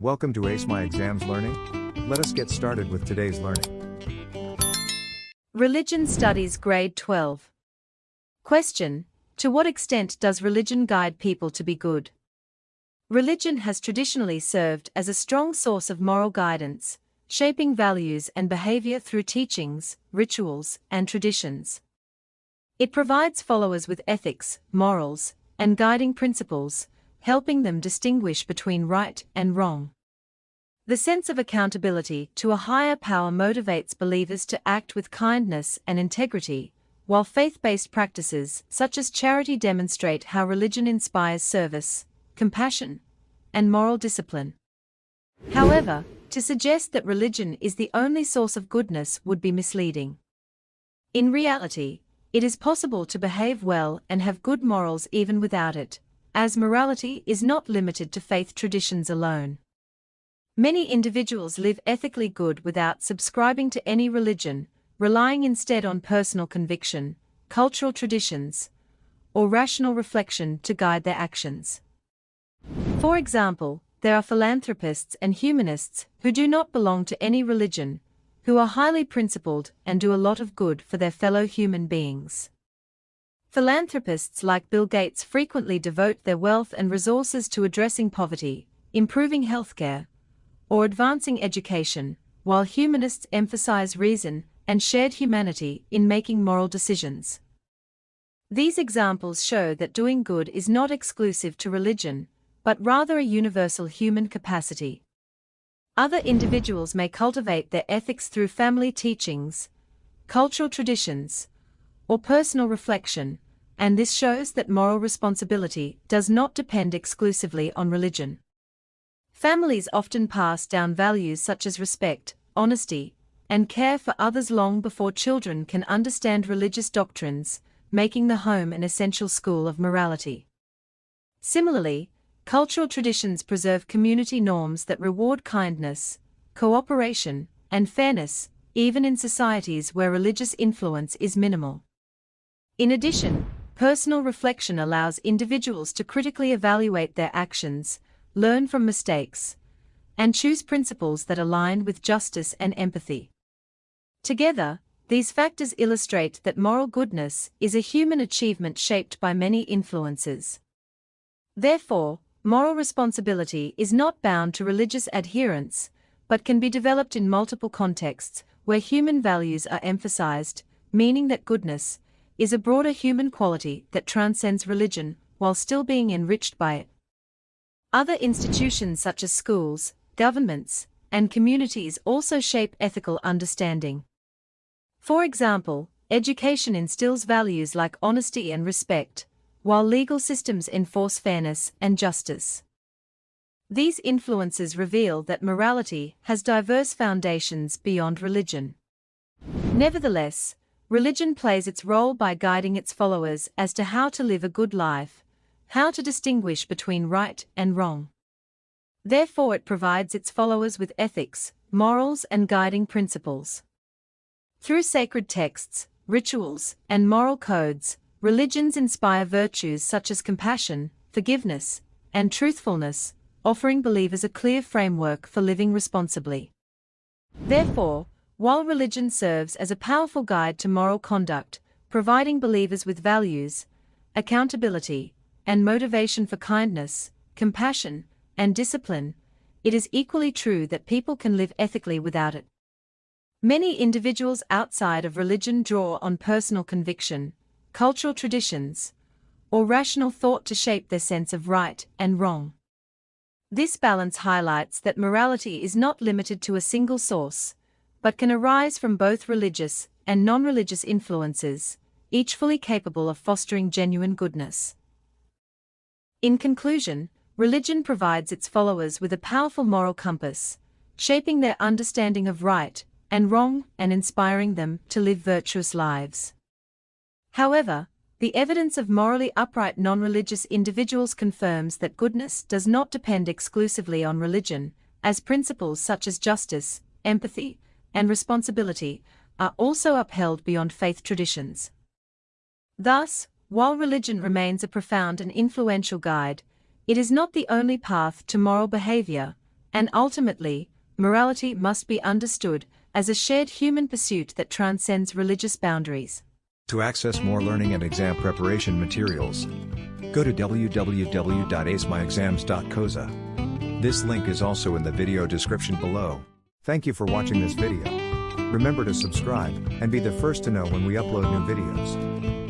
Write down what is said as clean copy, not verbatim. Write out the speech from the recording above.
Welcome to Ace My Exams Learning. Let us get started with today's learning. Religion Studies Grade 12. Question: to what extent does religion guide people to be good? Religion has traditionally served as a strong source of moral guidance, shaping values and behavior through teachings, rituals, and traditions. It provides followers with ethics, morals, and guiding principles, helping them distinguish between right and wrong. The sense of accountability to a higher power motivates believers to act with kindness and integrity, while faith-based practices such as charity demonstrate how religion inspires service, compassion, and moral discipline. However, to suggest that religion is the only source of goodness would be misleading. In reality, it is possible to behave well and have good morals even without it, as morality is not limited to faith traditions alone. Many individuals live ethically good without subscribing to any religion, relying instead on personal conviction, cultural traditions, or rational reflection to guide their actions. For example, there are philanthropists and humanists who do not belong to any religion, who are highly principled and do a lot of good for their fellow human beings. Philanthropists like Bill Gates frequently devote their wealth and resources to addressing poverty, improving healthcare, or advancing education, while humanists emphasize reason and shared humanity in making moral decisions. These examples show that doing good is not exclusive to religion, but rather a universal human capacity. Other individuals may cultivate their ethics through family teachings, cultural traditions, or personal reflection, and this shows that moral responsibility does not depend exclusively on religion. Families often pass down values such as respect, honesty, and care for others long before children can understand religious doctrines, making the home an essential school of morality. Similarly, cultural traditions preserve community norms that reward kindness, cooperation, and fairness, even in societies where religious influence is minimal. In addition, personal reflection allows individuals to critically evaluate their actions, learn from mistakes, and choose principles that align with justice and empathy. Together, these factors illustrate that moral goodness is a human achievement shaped by many influences. Therefore, moral responsibility is not bound to religious adherence, but can be developed in multiple contexts where human values are emphasized, meaning that goodness is a broader human quality that transcends religion while still being enriched by it. Other institutions such as schools, governments, and communities also shape ethical understanding. For example, education instills values like honesty and respect, while legal systems enforce fairness and justice. These influences reveal that morality has diverse foundations beyond religion. Nevertheless, religion plays its role by guiding its followers as to how to live a good life, how to distinguish between right and wrong. Therefore, it provides its followers with ethics, morals, and guiding principles. Through sacred texts, rituals, and moral codes, religions inspire virtues such as compassion, forgiveness, and truthfulness, offering believers a clear framework for living responsibly. Therefore, while religion serves as a powerful guide to moral conduct, providing believers with values, accountability, and motivation for kindness, compassion, and discipline, it is equally true that people can live ethically without it. Many individuals outside of religion draw on personal conviction, cultural traditions, or rational thought to shape their sense of right and wrong. This balance highlights that morality is not limited to a single source, but can arise from both religious and non-religious influences, each fully capable of fostering genuine goodness. In conclusion, religion provides its followers with a powerful moral compass, shaping their understanding of right and wrong and inspiring them to live virtuous lives. However, the evidence of morally upright non-religious individuals confirms that goodness does not depend exclusively on religion, as principles such as justice, empathy, and responsibility are also upheld beyond faith traditions. Thus, while religion remains a profound and influential guide, it is not the only path to moral behavior, And ultimately, morality must be understood as a shared human pursuit that transcends religious boundaries. To access more learning and exam preparation materials, go to www.acemyexams.coza. This link is also in the video description below. Thank you for watching this video. Remember to subscribe and be the first to know when we upload new videos.